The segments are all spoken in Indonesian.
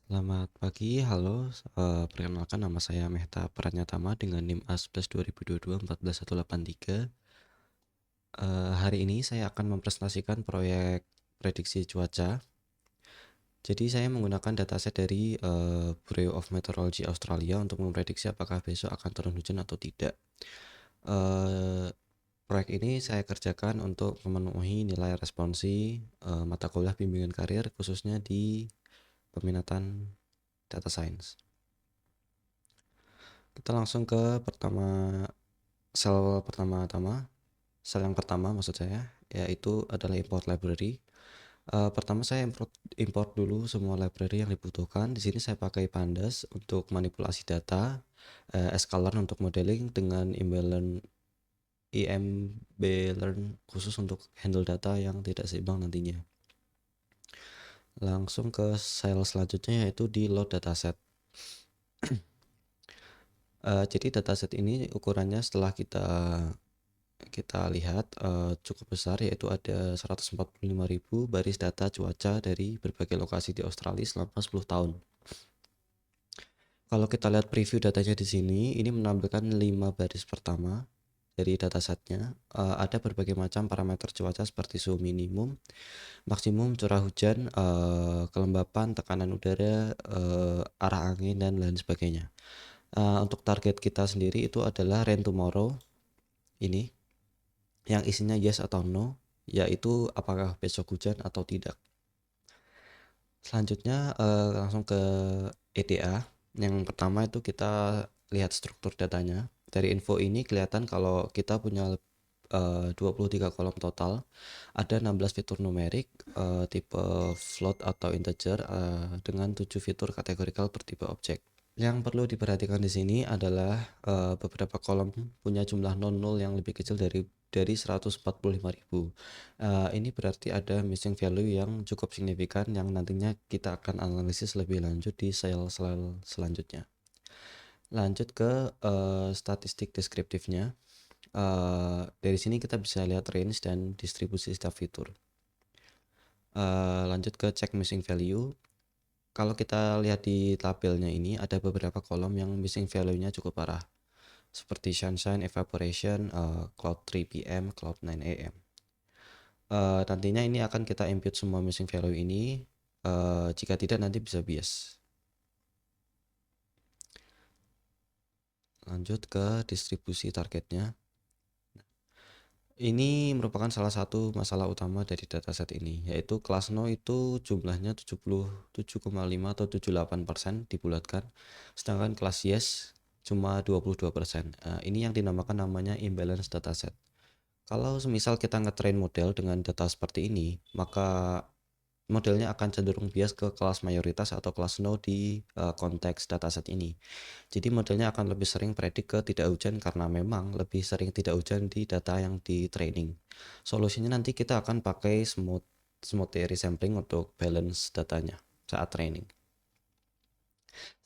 Selamat pagi, halo. Perkenalkan nama saya Mehta Pratnyatama dengan NIM A11 2022 14183. Hari ini saya akan mempresentasikan proyek prediksi cuaca. Jadi saya menggunakan dataset dari Bureau of Meteorology Australia untuk memprediksi apakah besok akan turun hujan atau tidak. Eh, Proyek ini saya kerjakan untuk memenuhi nilai responsi mata kuliah bimbingan karir khususnya di peminatan data science. Kita langsung ke pertama-tama, sel yang pertama maksud saya, yaitu adalah import library. Pertama saya import dulu semua library yang dibutuhkan. Di sini saya pakai Pandas untuk manipulasi data, sklearn untuk modeling dengan IMBlearn khusus untuk handle data yang tidak seimbang nantinya. Langsung ke sel selanjutnya yaitu di load dataset. Jadi dataset ini ukurannya setelah kita lihat cukup besar, yaitu ada 145.000 baris data cuaca dari berbagai lokasi di Australia selama 10 tahun. Kalau kita lihat preview datanya di sini, ini menampilkan 5 baris pertama dari datasetnya. Ada berbagai macam parameter cuaca seperti suhu minimum, maksimum curah hujan, kelembapan, tekanan udara, arah angin, dan lain sebagainya. Untuk target kita sendiri itu adalah rain tomorrow ini, yang isinya yes atau no, yaitu apakah besok hujan atau tidak. Selanjutnya langsung ke EDA. Yang pertama itu kita lihat struktur datanya. Dari info ini kelihatan kalau kita punya 23 kolom total, ada 16 fitur numerik tipe float atau integer dengan 7 fitur kategorikal bertipe objek. Yang perlu diperhatikan di sini adalah beberapa kolom punya jumlah non-null yang lebih kecil dari 145.000. Ini berarti ada missing value yang cukup signifikan yang nantinya kita akan analisis lebih lanjut di sel selanjutnya. Lanjut ke statistik deskriptifnya. Dari sini kita bisa lihat range dan distribusi setiap fitur. Lanjut ke check missing value. Kalau kita lihat di tabelnya ini ada beberapa kolom yang missing value-nya cukup parah, seperti sunshine, evaporation, cloud 3 p.m, cloud 9 a.m. Nantinya ini akan kita impute semua missing value ini. Jika tidak nanti bisa bias. Lanjut ke distribusi targetnya. Ini merupakan salah satu masalah utama dari dataset ini, yaitu kelas no itu jumlahnya 77,5 atau 78% dibulatkan, sedangkan kelas yes cuma 22%. Ini yang dinamakan namanya imbalance dataset. Kalau semisal kita ngetrain model dengan data seperti ini, maka modelnya akan cenderung bias ke kelas mayoritas atau kelas no di konteks dataset ini. Jadi modelnya akan lebih sering predik ke tidak hujan karena memang lebih sering tidak hujan di data yang di training. Solusinya nanti kita akan pakai smooth theory sampling untuk balance datanya saat training.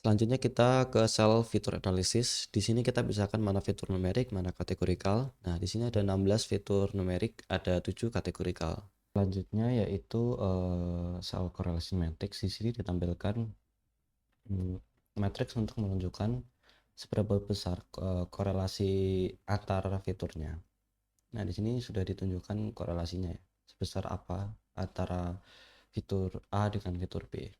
Selanjutnya kita ke sel fitur analysis. Di sini kita pisahkan mana fitur numerik, mana kategorikal. Nah, di sini ada 16 fitur numerik, ada 7 kategorikal. Selanjutnya yaitu sel correlation matrix. Di sini ditampilkan matriks untuk menunjukkan seberapa besar korelasi antara fiturnya. Nah, di sini sudah ditunjukkan korelasinya ya, sebesar apa antara fitur A dengan fitur B.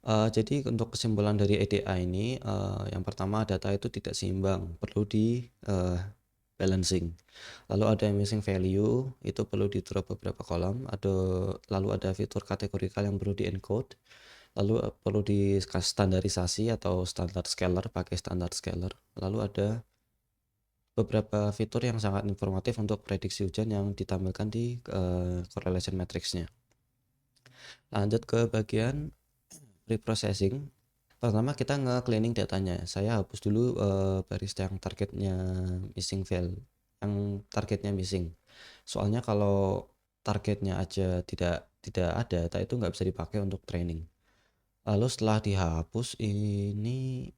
Jadi untuk kesimpulan dari EDA ini, yang pertama data itu tidak seimbang, perlu di balancing. Lalu ada missing value, itu perlu di drop beberapa kolom. Lalu ada fitur kategorikal yang perlu di encode. Lalu perlu di standarisasi atau standar scaler, pakai standar scaler. Lalu ada beberapa fitur yang sangat informatif untuk prediksi hujan yang ditampilkan di correlation matrixnya. Lanjut ke bagian preprocessing. Pertama kita nge-cleaning datanya. Saya hapus dulu baris yang targetnya missing. Soalnya kalau targetnya aja tidak ada, data itu nggak bisa dipakai untuk training. Lalu setelah dihapus ini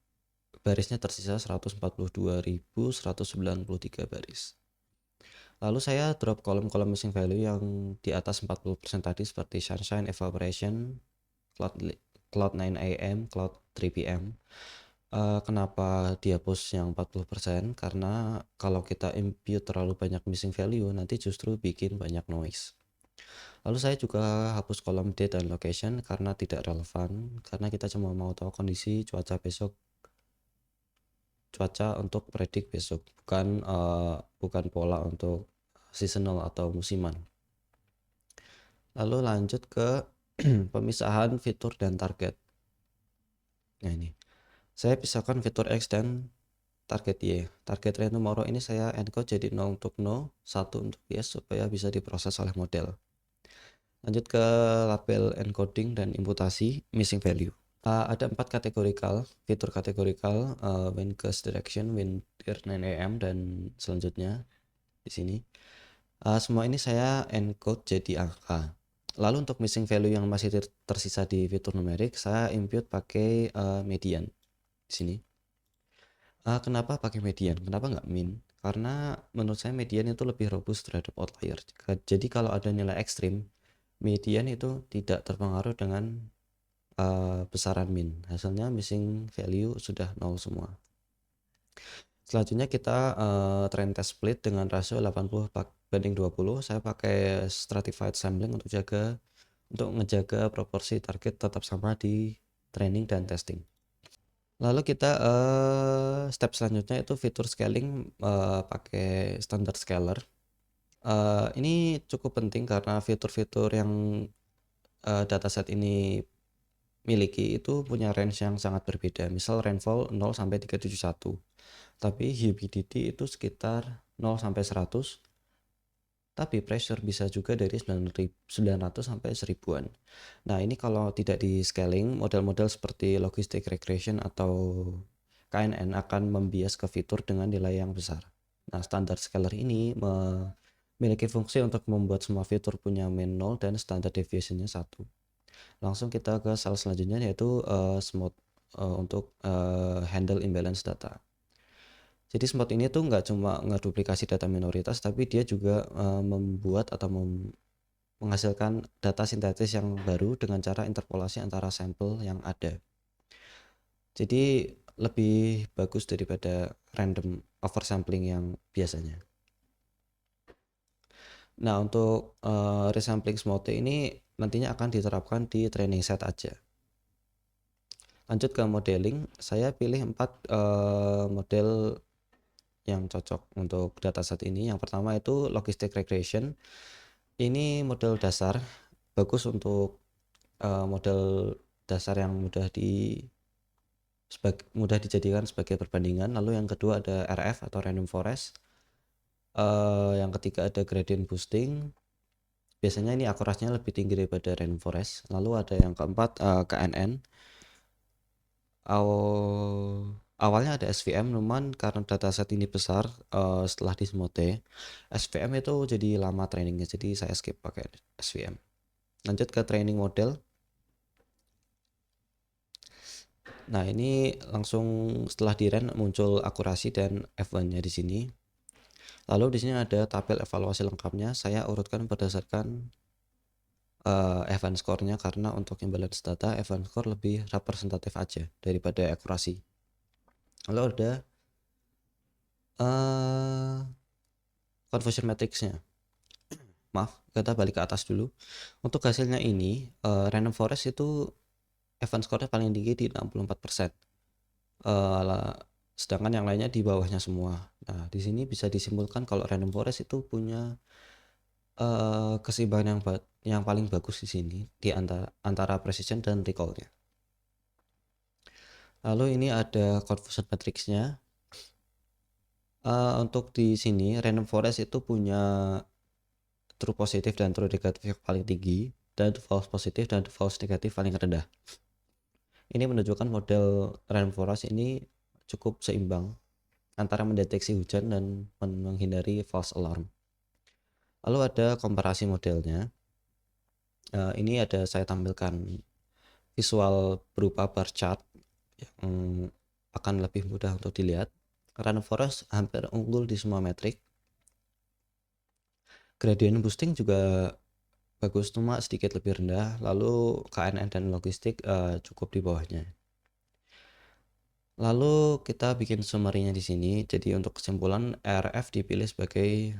barisnya tersisa 142.193 baris. Lalu saya drop kolom-kolom missing value yang di atas 40% tadi seperti sunshine, evaporation, cloud Cloud9 AM, Cloud3 PM. Kenapa dia push yang 40%? Karena kalau kita impute terlalu banyak missing value, nanti justru bikin banyak noise. Lalu saya juga hapus kolom date dan location karena tidak relevan, karena kita cuma mau tahu kondisi cuaca besok, cuaca untuk predik besok, bukan pola untuk seasonal atau musiman. Lalu lanjut ke pemisahan fitur dan target. Nah ini, saya pisahkan fitur X dan target Y. Target random tomorrow ini saya encode jadi 0 untuk no, 1 untuk yes supaya bisa diproses oleh model. Lanjut ke label encoding dan imputasi missing value. Ada 4 kategorikal, fitur kategorikal, when cast direction, when near 9 AM dan selanjutnya di sini. Semua ini saya encode jadi angka. Lalu untuk missing value yang masih tersisa di fitur numerik, saya impute pakai median di sini. Kenapa pakai median? Kenapa nggak min? Karena menurut saya median itu lebih robust terhadap outlier. Jadi kalau ada nilai ekstrim, median itu tidak terpengaruh dengan besaran min. Hasilnya missing value sudah 0 semua. Selanjutnya kita trend test split dengan rasio 80/20. Saya pakai stratified sampling untuk ngejaga proporsi target tetap sama di training dan testing. Lalu kita step selanjutnya itu fitur scaling pakai standard scaler. Ini cukup penting karena fitur-fitur yang dataset ini miliki itu punya range yang sangat berbeda. Misal rainfall 0 sampai 371. Tapi humidity itu sekitar 0 sampai 100. Tapi pressure bisa juga dari 900 sampai 1000-an. Nah, ini kalau tidak di scaling, model-model seperti logistic regression atau KNN akan membias ke fitur dengan nilai yang besar. Nah, standar scaler ini memiliki fungsi untuk membuat semua fitur punya mean 0 dan standard deviation-nya 1. Langsung kita ke slide selanjutnya, yaitu smooth untuk handle imbalance data. Jadi smooth ini tuh nggak cuma ngeduplikasi data minoritas, tapi dia juga membuat atau menghasilkan data sintetis yang baru dengan cara interpolasi antara sampel yang ada. Jadi lebih bagus daripada random oversampling yang biasanya. Nah, untuk resampling smooth ini nantinya akan diterapkan di training set aja. Lanjut ke modeling, saya pilih 4 model yang cocok untuk dataset ini. Yang pertama itu logistic regression. Ini model dasar, bagus untuk model dasar yang mudah dijadikan sebagai perbandingan. Lalu yang kedua ada RF atau random forest. Yang ketiga ada gradient boosting. Biasanya ini akurasinya lebih tinggi daripada random forest. Lalu ada yang keempat KNN. Awalnya ada SVM, namun karena dataset ini besar, setelah dismote SVM itu jadi lama trainingnya, jadi saya skip pakai SVM. Lanjut ke training model. Nah, ini langsung setelah di run muncul akurasi dan F1-nya di sini. Lalu di sini ada tabel evaluasi lengkapnya. Saya urutkan berdasarkan F1 score-nya karena untuk imbalance data F1 score lebih representatif aja daripada akurasi. Lalu ada conversion matrix-nya. Maaf, kita balik ke atas dulu. Untuk hasilnya ini, random forest itu F1 score-nya paling tinggi di 64%. Sedangkan yang lainnya di bawahnya semua. Nah, di sini bisa disimpulkan kalau random forest itu punya keseimbangan yang paling bagus di sini di antara precision dan recall-nya. Lalu ini ada conversion matrix-nya. Untuk di sini random forest itu punya true positif dan true negatif yang paling tinggi, dan false positif dan false negatif paling rendah. Ini menunjukkan model random forest ini cukup seimbang antara mendeteksi hujan dan menghindari false alarm. Lalu ada komparasi modelnya. Ini ada saya tampilkan visual berupa bar chart yang akan lebih mudah untuk dilihat. Random forest hampir unggul di semua metrik. Gradient boosting juga bagus, cuma sedikit lebih rendah, lalu KNN dan logistik cukup di bawahnya. Lalu kita bikin summary-nya di sini. Jadi untuk kesimpulan, RF dipilih sebagai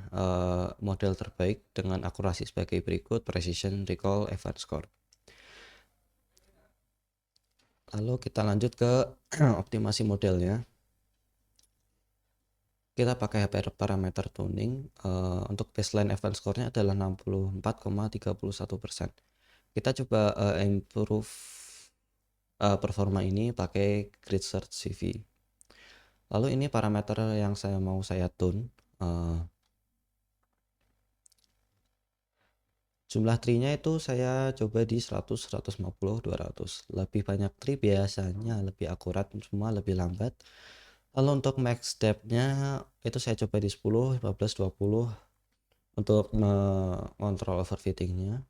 model terbaik dengan akurasi sebagai berikut: precision, recall, advanced score. Lalu kita lanjut ke optimasi modelnya. Kita pakai parameter tuning. Untuk baseline advanced score-nya adalah 64,31%. Kita coba improve performa ini pakai grid search CV. Lalu ini parameter yang mau saya tune. Jumlah tree-nya itu saya coba di 100, 150, 200. Lebih banyak tree biasanya lebih akurat, cuma lebih lambat. Lalu untuk max depth-nya itu saya coba di 10, 15, 20 untuk mengontrol overfitting-nya.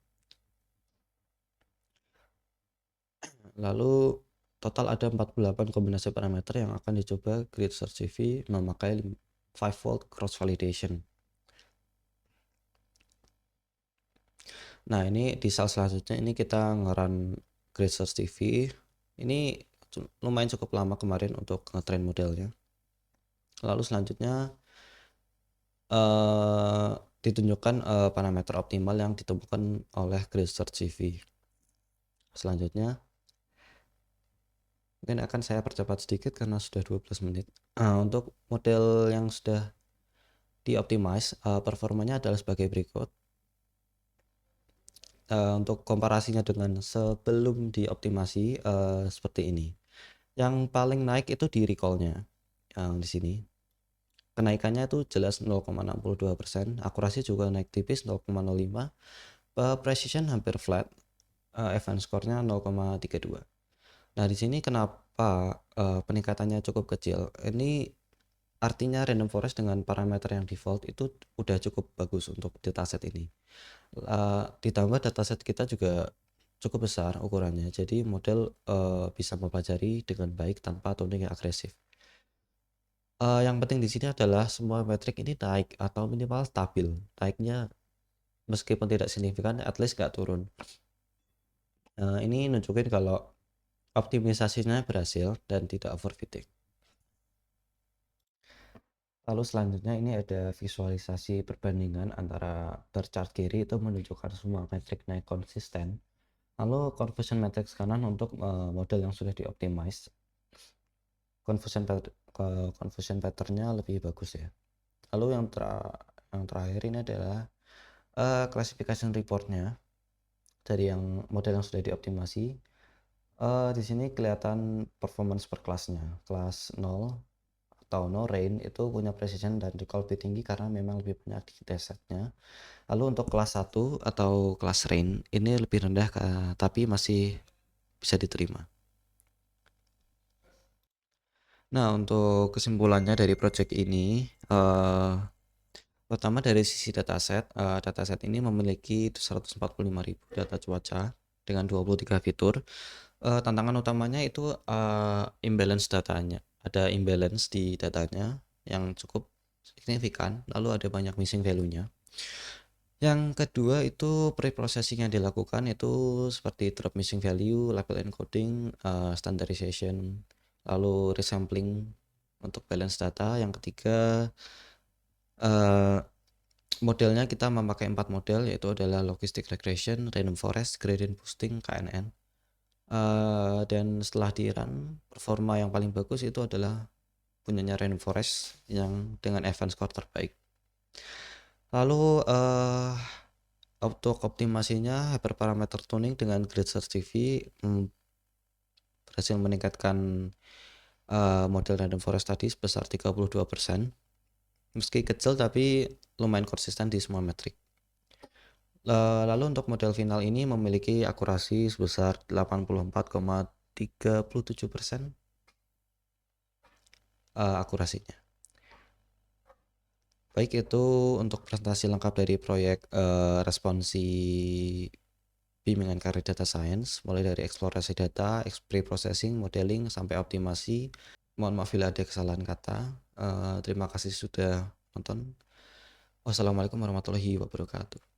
Lalu total ada 48 kombinasi parameter yang akan dicoba grid search CV memakai 5-volt cross validation. Nah, ini di slide selanjutnya ini kita nge-run grid search CV. Ini lumayan cukup lama kemarin untuk nge-train modelnya. Lalu selanjutnya ditunjukkan parameter optimal yang ditemukan oleh grid search CV. Selanjutnya mungkin akan saya percepat sedikit karena sudah 12 menit. Untuk model yang sudah di-optimize, performanya adalah sebagai berikut. Untuk komparasinya dengan sebelum dioptimasi seperti ini. Yang paling naik itu di recall-nya, yang di sini. Kenaikannya itu jelas 0,62%, akurasi juga naik tipis 0,05, precision hampir flat, advanced score-nya 0,32. Nah, di sini kenapa peningkatannya cukup kecil? Ini artinya random forest dengan parameter yang default itu udah cukup bagus untuk dataset ini. Ditambah dataset kita juga cukup besar ukurannya, jadi model bisa mempelajari dengan baik tanpa tuning yang agresif. Yang penting di sini adalah semua metrik ini naik atau minimal stabil. Naiknya meskipun tidak signifikan, at least nggak turun. Ini nunjukin kalau optimisasinya berhasil dan tidak overfitting. Lalu selanjutnya ini ada visualisasi perbandingan antara bar chart kiri itu menunjukkan semua metrik naik konsisten. Lalu conversion matrix kanan untuk model yang sudah dioptimize. Conversion pattern-nya lebih bagus ya. Lalu yang terakhir ini adalah classification report-nya dari yang model yang sudah dioptimasi. Di sini kelihatan performance per kelasnya. Kelas 0 atau no rain itu punya precision dan recall lebih tinggi karena memang lebih banyak di datasetnya. Lalu untuk kelas 1 atau kelas rain ini lebih rendah tapi masih bisa diterima. Nah, untuk kesimpulannya dari project ini, pertama dari sisi dataset ini memiliki 145.000 data cuaca dengan 23 fitur. Tantangan utamanya itu imbalance datanya. Ada imbalance di datanya yang cukup signifikan, lalu ada banyak missing value-nya. Yang kedua itu pre-processing yang dilakukan itu seperti drop missing value, label encoding, standardization, lalu resampling untuk balance data. Yang ketiga modelnya kita memakai 4 model, yaitu adalah logistic regression, random forest, gradient boosting, KNN. Dan setelah di run, performa yang paling bagus itu adalah punyanya random forest yang dengan advanced score terbaik. Lalu untuk optimasinya hyperparameter tuning dengan grid search CV berhasil meningkatkan model random forest tadi sebesar 32%. Meski kecil tapi lumayan konsisten di semua metrik. Lalu untuk model final ini memiliki akurasi sebesar 84,37% akurasinya. Baik, itu untuk presentasi lengkap dari proyek responsi bimbingan karir data science, mulai dari eksplorasi data, pre-processing, modeling, sampai optimasi. Mohon maaf bila ada kesalahan kata. Terima kasih sudah nonton. Wassalamualaikum warahmatullahi wabarakatuh.